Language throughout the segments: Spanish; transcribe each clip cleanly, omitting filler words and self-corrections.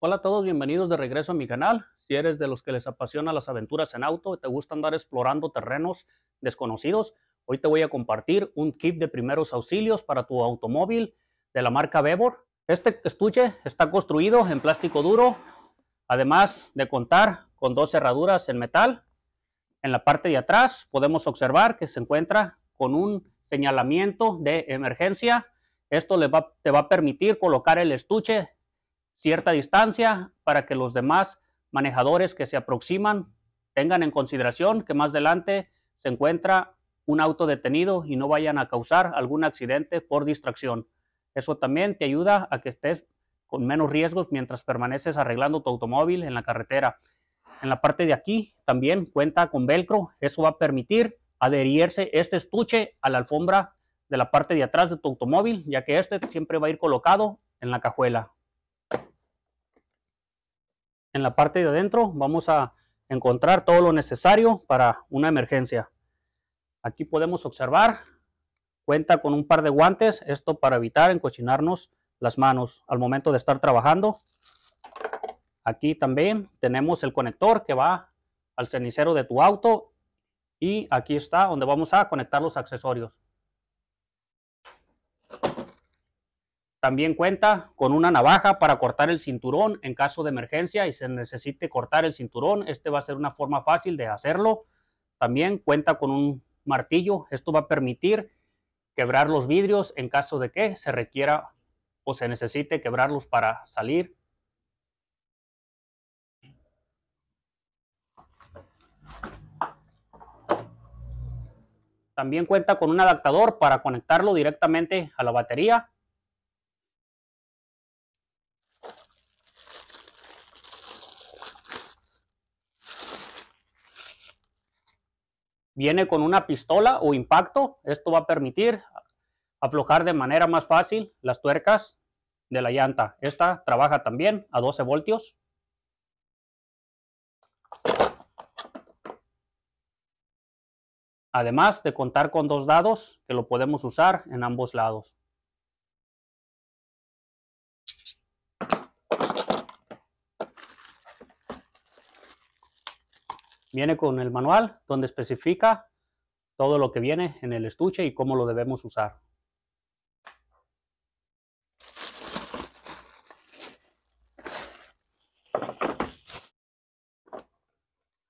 Hola a todos, bienvenidos de regreso a mi canal. Si eres de los que les apasiona las aventuras en auto y te gusta andar explorando terrenos desconocidos, hoy te voy a compartir un kit de primeros auxilios para tu automóvil de la marca Vevor. Este estuche está construido en plástico duro, además de contar con dos cerraduras en metal. En la parte de atrás podemos observar que se encuentra con un señalamiento de emergencia. Esto te va a permitir colocar el estuche cierta distancia para que los demás manejadores que se aproximan tengan en consideración que más adelante se encuentra un auto detenido y no vayan a causar algún accidente por distracción. Eso también te ayuda a que estés con menos riesgos mientras permaneces arreglando tu automóvil en la carretera. En la parte de aquí también cuenta con velcro. Eso va a permitir adherirse este estuche a la alfombra de la parte de atrás de tu automóvil, ya que este siempre va a ir colocado en la cajuela. En la parte de adentro vamos a encontrar todo lo necesario para una emergencia. Aquí podemos observar, cuenta con un par de guantes, esto para evitar encochinarnos las manos al momento de estar trabajando. Aquí también tenemos el conector que va al cenicero de tu auto y aquí está donde vamos a conectar los accesorios. También cuenta con una navaja para cortar el cinturón en caso de emergencia y se necesite cortar el cinturón. Este va a ser una forma fácil de hacerlo. También cuenta con un martillo. Esto va a permitir quebrar los vidrios en caso de que se requiera o se necesite quebrarlos para salir. También cuenta con un adaptador para conectarlo directamente a la batería. Viene con una pistola o impacto. Esto va a permitir aflojar de manera más fácil las tuercas de la llanta. Esta trabaja también a 12 voltios. Además de contar con dos dados que lo podemos usar en ambos lados. Viene con el manual donde especifica todo lo que viene en el estuche y cómo lo debemos usar.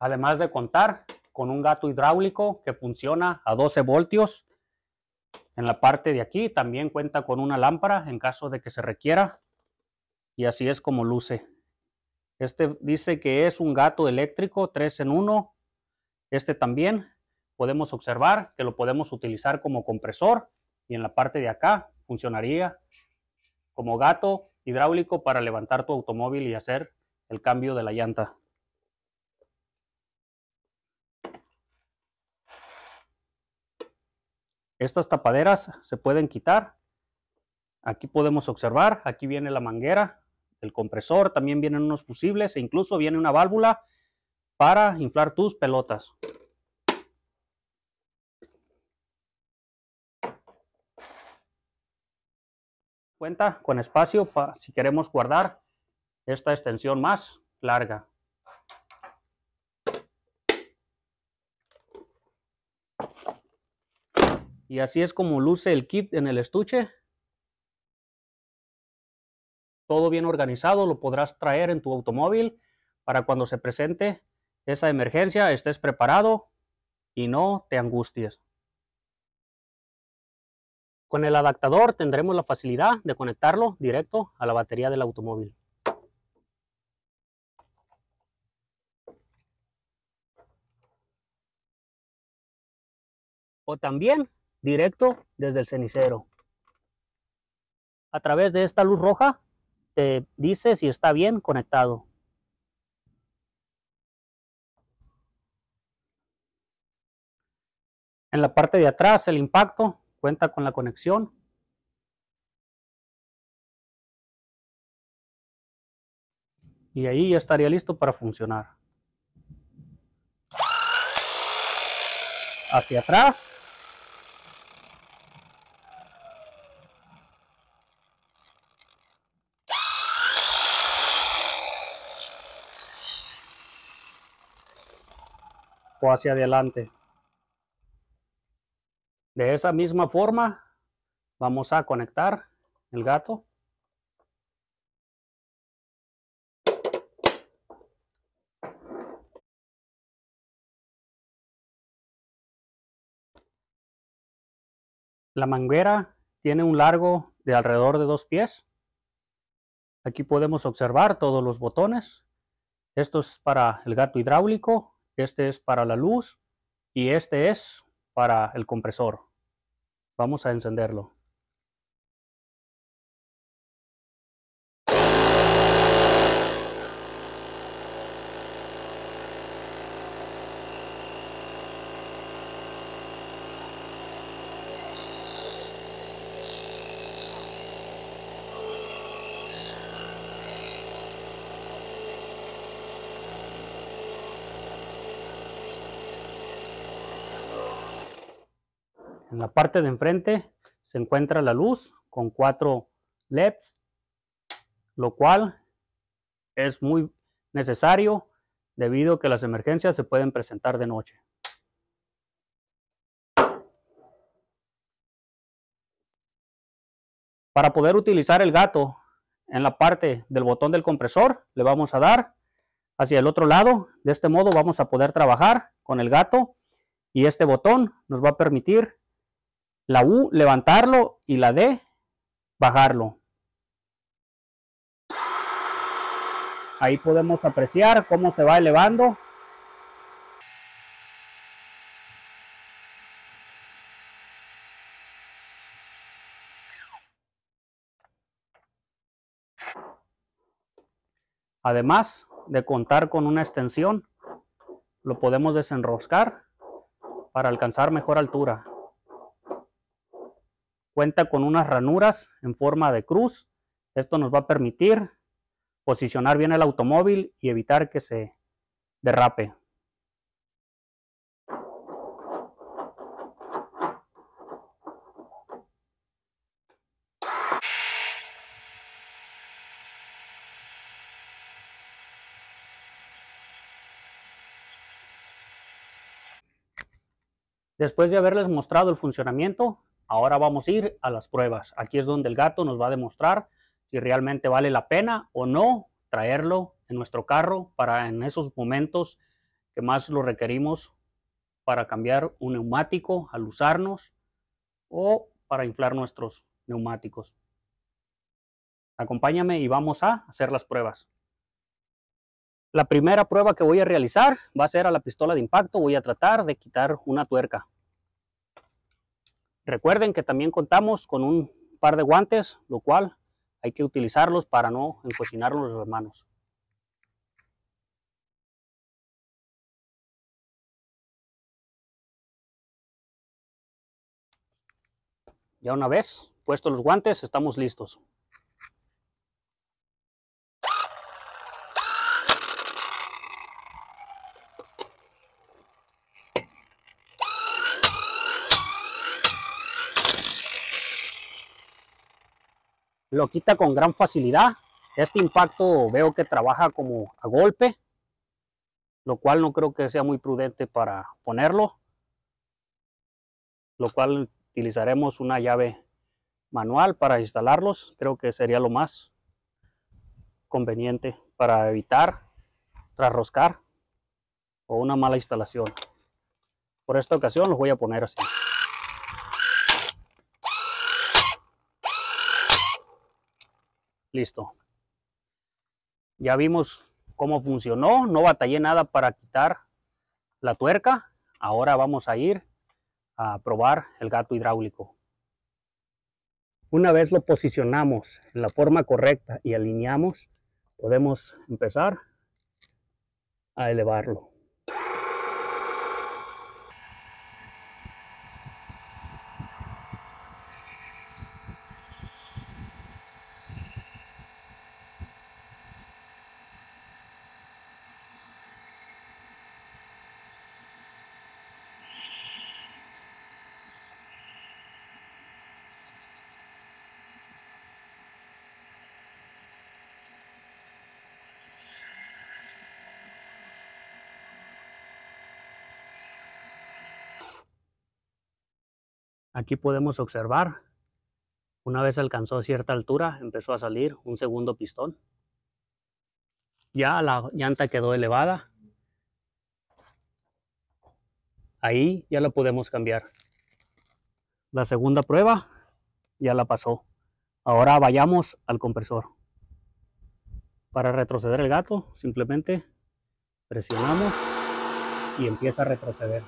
Además de contar con un gato hidráulico que funciona a 12 voltios. En la parte de aquí también cuenta con una lámpara en caso de que se requiera. Y así es como luce. Este dice que es un gato eléctrico 3 en 1. Este también podemos observar que lo podemos utilizar como compresor. Y en la parte de acá funcionaría como gato hidráulico para levantar tu automóvil y hacer el cambio de la llanta. Estas tapaderas se pueden quitar. Aquí podemos observar, aquí viene la manguera, el compresor, también vienen unos fusibles e incluso viene una válvula para inflar tus pelotas. Cuenta con espacio para si queremos guardar esta extensión más larga. Y así es como luce el kit en el estuche. Todo bien organizado, lo podrás traer en tu automóvil para cuando se presente esa emergencia estés preparado y no te angusties. Con el adaptador tendremos la facilidad de conectarlo directo a la batería del automóvil. O también directo desde el cenicero. A través de esta luz roja te dice si está bien conectado. En la parte de atrás el impacto cuenta con la conexión. Y ahí ya estaría listo para funcionar. Hacia atrás. o hacia adelante. De esa misma forma vamos a conectar el gato. La manguera tiene un largo de alrededor de 2 pies. Aquí podemos observar todos los botones. Esto es para el gato hidráulico, este es para la luz y este es para el compresor. Vamos a encenderlo. En la parte de enfrente se encuentra la luz con 4 LEDs, lo cual es muy necesario debido a que las emergencias se pueden presentar de noche. Para poder utilizar el gato en la parte del botón del compresor, le vamos a dar hacia el otro lado. De este modo vamos a poder trabajar con el gato y este botón nos va a permitir la U levantarlo y la D bajarlo. Ahí podemos apreciar cómo se va elevando. Además de contar con una extensión, lo podemos desenroscar para alcanzar mejor altura. Cuenta con unas ranuras en forma de cruz. Esto nos va a permitir posicionar bien el automóvil y evitar que se derrape. Después de haberles mostrado el funcionamiento, ahora vamos a ir a las pruebas. Aquí es donde el gato nos va a demostrar si realmente vale la pena o no traerlo en nuestro carro para en esos momentos que más lo requerimos para cambiar un neumático al usarnos o para inflar nuestros neumáticos. Acompáñame y vamos a hacer las pruebas. La primera prueba que voy a realizar va a ser a la pistola de impacto. Voy a tratar de quitar una tuerca. Recuerden que también contamos con un par de guantes, lo cual hay que utilizarlos para no encocinarnos las manos. Ya una vez puestos los guantes, estamos listos. Lo quita con gran facilidad. Este impacto veo que trabaja como a golpe, lo cual no creo que sea muy prudente para ponerlo, lo cual utilizaremos una llave manual para instalarlos. Creo que sería lo más conveniente para evitar trasroscar o una mala instalación. Por esta ocasión los voy a poner así. Listo. Ya vimos cómo funcionó, no batallé nada para quitar la tuerca. Ahora vamos a ir a probar el gato hidráulico. Una vez lo posicionamos en la forma correcta y alineamos, podemos empezar a elevarlo. Aquí podemos observar, una vez alcanzó cierta altura, empezó a salir un segundo pistón. Ya la llanta quedó elevada. Ahí ya la podemos cambiar. La segunda prueba ya la pasó. Ahora vayamos al compresor. Para retroceder el gato, simplemente presionamos y empieza a retroceder.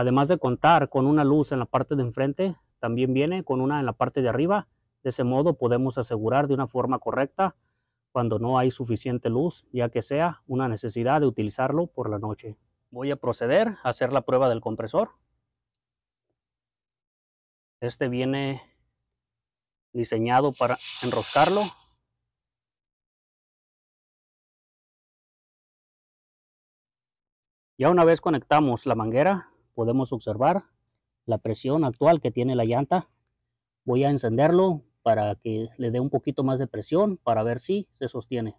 Además de contar con una luz en la parte de enfrente, también viene con una en la parte de arriba. De ese modo podemos asegurar de una forma correcta cuando no hay suficiente luz, ya que sea una necesidad de utilizarlo por la noche. Voy a proceder a hacer la prueba del compresor. Este viene diseñado para enroscarlo. Ya una vez conectamos la manguera, podemos observar la presión actual que tiene la llanta. Voy a encenderlo para que le dé un poquito más de presión para ver si se sostiene.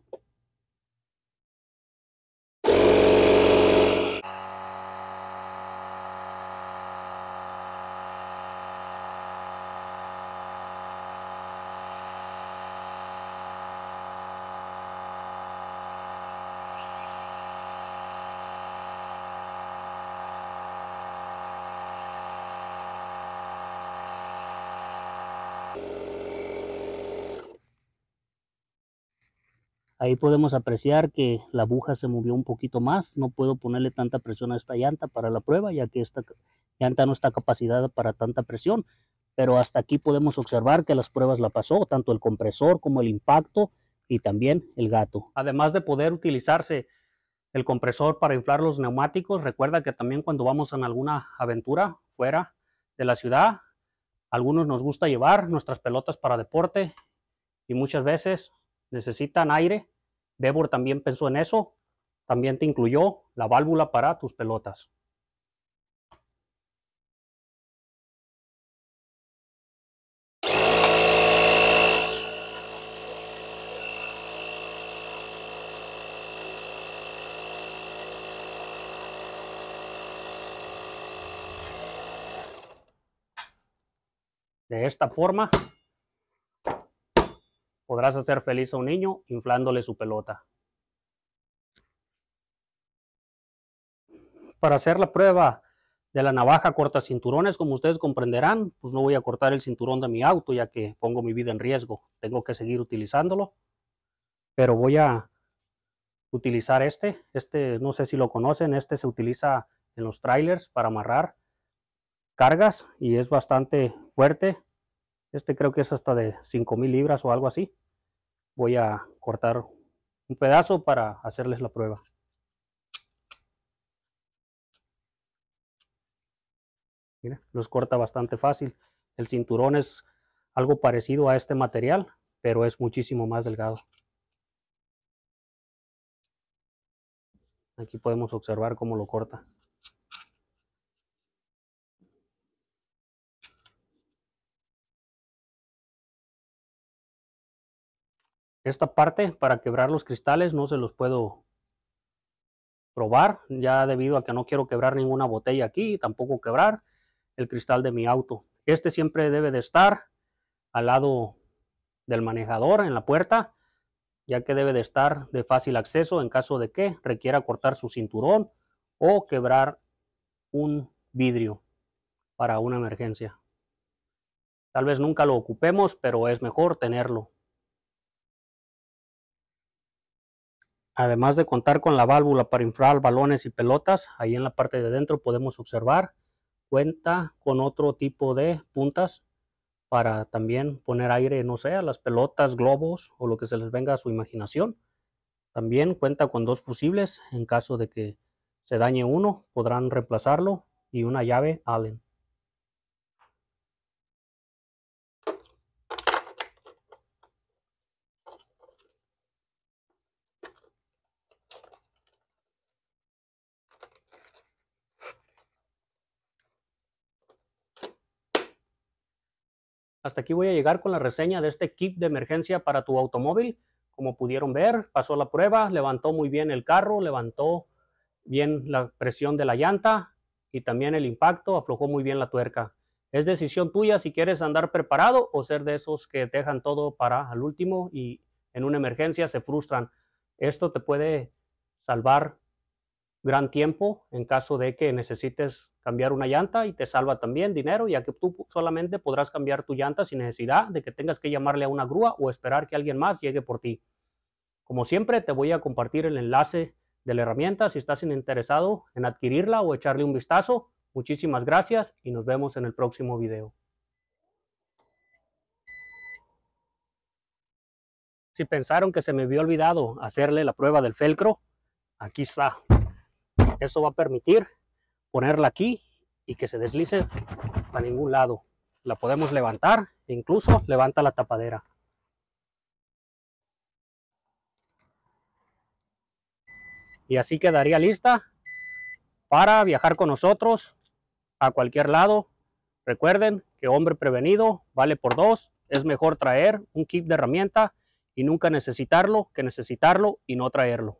Ahí podemos apreciar que la aguja se movió un poquito más. No puedo ponerle tanta presión a esta llanta para la prueba, ya que esta llanta no está capacitada para tanta presión. Pero hasta aquí podemos observar que las pruebas la pasó, tanto el compresor como el impacto y también el gato. Además de poder utilizarse el compresor para inflar los neumáticos, recuerda que también cuando vamos en alguna aventura fuera de la ciudad, a algunos nos gusta llevar nuestras pelotas para deporte y muchas veces necesitan aire. Bebor también pensó en eso. También te incluyó la válvula para tus pelotas. De esta forma podrás hacer feliz a un niño inflándole su pelota. Para hacer la prueba de la navaja corta cinturones, como ustedes comprenderán, pues no voy a cortar el cinturón de mi auto, ya que pongo mi vida en riesgo. Tengo que seguir utilizándolo, pero voy a utilizar este no sé si lo conocen. Este se utiliza en los trailers para amarrar cargas y es bastante fuerte. Este creo que es hasta de 5,000 libras o algo así. Voy a cortar un pedazo para hacerles la prueba. Mira, los corta bastante fácil. El cinturón es algo parecido a este material, pero es muchísimo más delgado. Aquí podemos observar cómo lo corta. Esta parte para quebrar los cristales no se los puedo probar, ya debido a que no quiero quebrar ninguna botella aquí y tampoco quebrar el cristal de mi auto. Este siempre debe de estar al lado del manejador en la puerta, ya que debe de estar de fácil acceso en caso de que requiera cortar su cinturón o quebrar un vidrio para una emergencia. Tal vez nunca lo ocupemos, pero es mejor tenerlo. Además de contar con la válvula para inflar balones y pelotas, ahí en la parte de dentro podemos observar, cuenta con otro tipo de puntas para también poner aire, no sé, a las pelotas, globos o lo que se les venga a su imaginación. También cuenta con 2 fusibles, en caso de que se dañe uno, podrán reemplazarlo, y una llave Allen. Hasta aquí voy a llegar con la reseña de este kit de emergencia para tu automóvil. Como pudieron ver, pasó la prueba, levantó muy bien el carro, levantó bien la presión de la llanta y también el impacto, aflojó muy bien la tuerca. Es decisión tuya si quieres andar preparado o ser de esos que dejan todo para al último y en una emergencia se frustran. Esto te puede salvar gran tiempo en caso de que necesites cambiar una llanta y te salva también dinero, ya que tú solamente podrás cambiar tu llanta sin necesidad de que tengas que llamarle a una grúa o esperar que alguien más llegue por ti. Como siempre, te voy a compartir el enlace de la herramienta si estás interesado en adquirirla o echarle un vistazo. Muchísimas gracias y nos vemos en el próximo video. Si pensaron que se me había olvidado hacerle la prueba del velcro, aquí está. Eso va a permitir ponerla aquí y que se deslice para ningún lado. La podemos levantar e incluso levanta la tapadera. Y así quedaría lista para viajar con nosotros a cualquier lado. Recuerden que hombre prevenido vale por 2. Es mejor traer un kit de herramienta y nunca necesitarlo que necesitarlo y no traerlo.